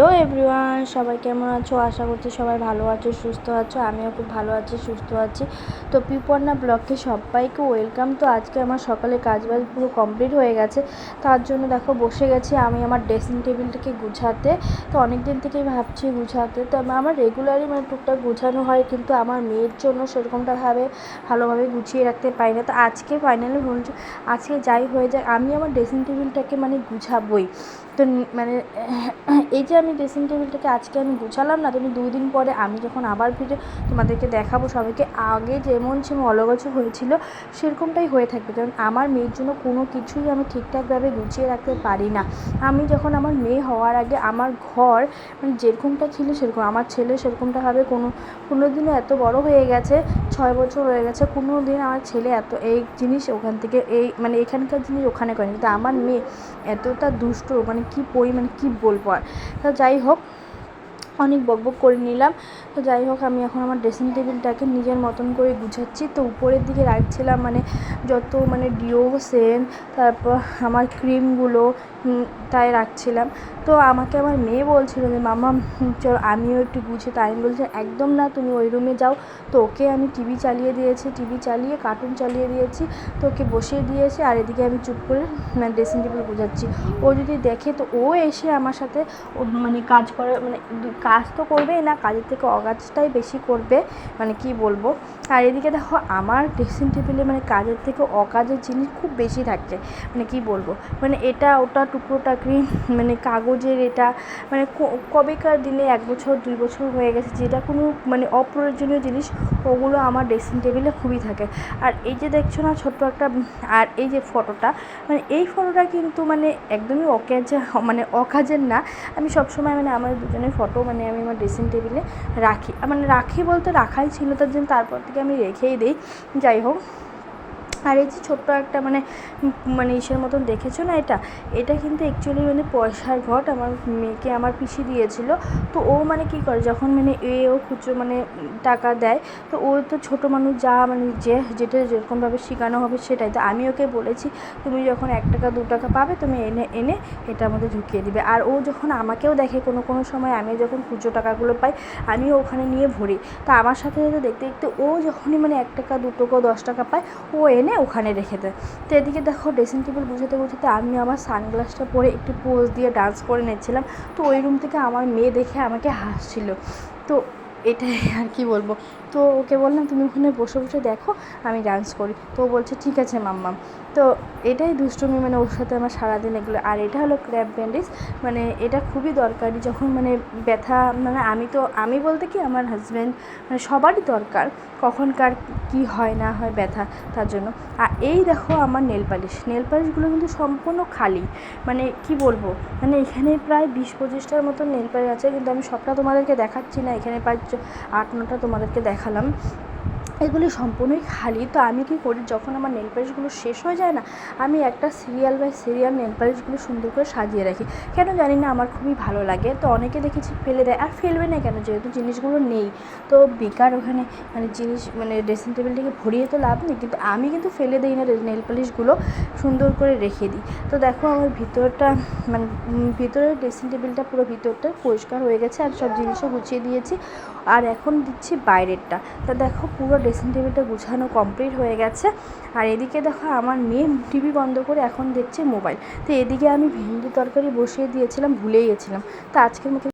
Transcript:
Hello everyone, সবাই কেমন আছো? আশা করছি সবাই ভালো আছো, সুস্থ আছো। আমিও খুব ভালো আছি, সুস্থ আছি। তো পিপর্ণা ব্লগকে সবাইকে ওয়েলকাম। তো আজকে আমার সকালে কাজবাজ পুরো কমপ্লিট হয়ে গেছে। তার জন্য দেখো বসে গেছি আমি আমার ড্রেসিং টেবিলটাকে গুছাতে। তো অনেক দিন থেকেই ভাবছি গুছাতে। তো আমার রেগুলারই টুকটাক গুছানো হয়, কিন্তু আমার মেয়ের জন্য সেরকমটাভাবে ভালোভাবে গুছিয়ে রাখতে পারি না। তো আজকে ফাইনালি বলছি, আজকে যাই হয়ে যায় আমি আমার ড্রেসিং টেবিলটাকে গুছাবই। তো এই যে আমি ড্রেসিং টেবিলটাকে আজকে আমি গুছালাম না, তুমি 2 দিন পরে আমি যখন আবার ফিরে তোমাদেরকে দেখাবো সবাইকে, আগে যেমন ছিল অলগোছ হয়েছিল সেরকমটাই হয়ে থাকবে। কারণ আমার মেয়ের জন্য কোনো কিছুই আমি ঠিকঠাকভাবে গুছিয়ে রাখতে পারি না। আমি যখন আমার মেয়ে হওয়ার আগে আমার ঘর যেরকমটা ছিল সেরকম, আমার ছেলে সেরকমটাভাবে কোনো দিনও এত বড় হয়ে গেছে, 6 বছর হয়ে গেছে, কোনো দিন আমার ছেলে এত এই জিনিস ওখান থেকে এখানকার জিনিস ওখানে করেনি। কিন্তু আমার মেয়ে এতটা দুষ্ট, কি পরিমাণে কি বলবো আর। তো যাই হোক, অনেক বকবক করে নিলাম। তো যাই হোক, আমি এখন আমার ড্রেসিং টেবিলটাকে নিজের মতন করে গুছাচ্ছি। তো উপরের দিকে রাখছিলাম যত ডিও, সেন্ট, তারপর আমার ক্রিমগুলো তাই রাখছিলাম। তো আমাকে আমার মেয়ে বলছিল যে মামা চলো আমিও একটু গুছিয়ে। তাই আমি বলছি একদম না, তুমি ওই রুমে যাও। তো ওকে আমি টিভি চালিয়ে দিয়েছি, টিভি চালিয়ে কার্টুন চালিয়ে দিয়েছি। তো ওকে বসিয়ে দিয়েছি, আর এদিকে আমি চুপ করে ড্রেসিং টেবিল গুছাচ্ছি। ও যদি দেখে তো ও এসে আমার সাথে কাজ করে, কাজ তো করবেই না, কাজের থেকে অকাজটাই বেশি করবে, কি বলবো। আর এদিকে দেখো আমার ড্রেসিং টেবিলে কাজের থেকে অকাজের জিনিস খুব বেশি থাকে, কি বলবো, এটা ওটা টুকরো টাকরি, কাগজের এটা, কবেকার দিনে 1 বছর 2 বছর হয়ে গেছে, যেটা কোনো অপ্রয়োজনীয় জিনিস, ওগুলো আমার ড্রেসিং টেবিলে খুবই থাকে। আর এই যে দেখছো না ছোট্ট একটা, আর এই যে ফটোটা, এই ফটোটা কিন্তু একদমই অকাজের না। আমি সবসময় আমার দুজনের ফটো আমি আমার ড্রেসিং টেবিলে রাখি, রাখি বলতে রাখাই ছিল, তার জন্য তারপর থেকে আমি রেখেই দিই। যাই হোক, আর এই যে ছোট্ট একটা ইসের মতন দেখেছো না, এটা কিন্তু অ্যাকচুয়ালি পয়সার ঘট আমার মেয়েকে আমার পিসি দিয়েছিল। তো ও কী করে, যখন ও খুচরো টাকা দেয়, তো ও তো ছোটো মানুষ, যা যেটা যেরকমভাবে শেখানো হবে সেটাই। তো আমি ওকে বলেছি তুমি যখন 1 টাকা 2 টাকা পাবে তুমি এনে এটার মধ্যে ঢুকিয়ে দিবে। আর ও যখন আমাকেও দেখে কোনো সময়, আমি যখন খুচরো টাকাগুলো পাই আমিও ওখানে নিয়ে ভরি। তা আমার সাথে সাথে দেখতে দেখতে ও যখনই 1 টাকা 2 টাকা 10 টাকা পায় ও এনে ওখানে রেখে দেয়। তো এদিকে দেখো ড্রেসিং টেবিল গুছাতে গুছাতে আমি আমার সানগ্লাসটা পরে একটু পোজ দিয়ে ডান্স করে নিচ্ছিলাম। তো ওই রুম থেকে আমার মেয়ে দেখে আমাকে হাসছিল। তো এটাই আর কি বলবো। তো ওকে বললাম তুমি ওখানে বসে বসে দেখো আমি ডান্স করি। তো ও বলছে ঠিক আছে মাম্মাম। তো এটাই দুষ্টুমি, ওর সাথে আমার সারাদিন এগুলো। আর এটা হলো ক্র্যাপ ব্যান্ডেজ, এটা খুবই দরকারি যখন ব্যথা, আমি বলতে কি আমার হাজব্যান্ড, সবারই দরকার, কখনকার কি হয় না হয় ব্যথা, তার জন্য। আর এই দেখো আমার নেল পালিশগুলো কিন্তু সম্পূর্ণ খালি, কি বলবো, এখানে প্রায় 20-25টার মতো নেল পালিশ আছে, কিন্তু আমি সবটা তোমাদেরকে দেখাচ্ছি না, এখানে প্রায় 8-9টা তোমাদেরকে দেখালাম, এগুলি সম্পূর্ণই খালি। তো আমি কী করি, যখন আমার নেল পালিশগুলো শেষ হয়ে যায় না, আমি একটা সিরিয়াল বাই সিরিয়াল নেল পালিশগুলো সুন্দর করে সাজিয়ে রাখি। কেন জানি না, আমার খুবই ভালো লাগে। তো অনেকে দেখেছি ফেলে দেয়, আর ফেলবে না কেন, যেহেতু জিনিসগুলো নেই তো বেকার ওখানে জিনিস ড্রেসিং টেবিলটাকে ভরিয়ে তো লাভ নেই। কিন্তু আমি কিন্তু ফেলে দিই না, নেল পালিশগুলো সুন্দর করে রেখে দিই। তো দেখো আমার ভিতরটা ভিতরের ড্রেসিং টেবিলটা পুরো ভিতরটা পরিষ্কার হয়ে গেছে, আর সব জিনিসও গুছিয়ে দিয়েছি। আর এখন দিচ্ছি বাইরেরটা। তা দেখো পুরো ড্রেসিং টেবিলটা গুছানো কমপ্লিট হয়ে গেছে। আর এদিকে দেখো আমার মেয়ে টিভি বন্ধ করে এখন দেখছে মোবাইল। তো এদিকে আমি ভেন্ডি তরকারি বসিয়ে দিয়েছিলাম, ভুলেই গেছিলাম। তো আজকের মতো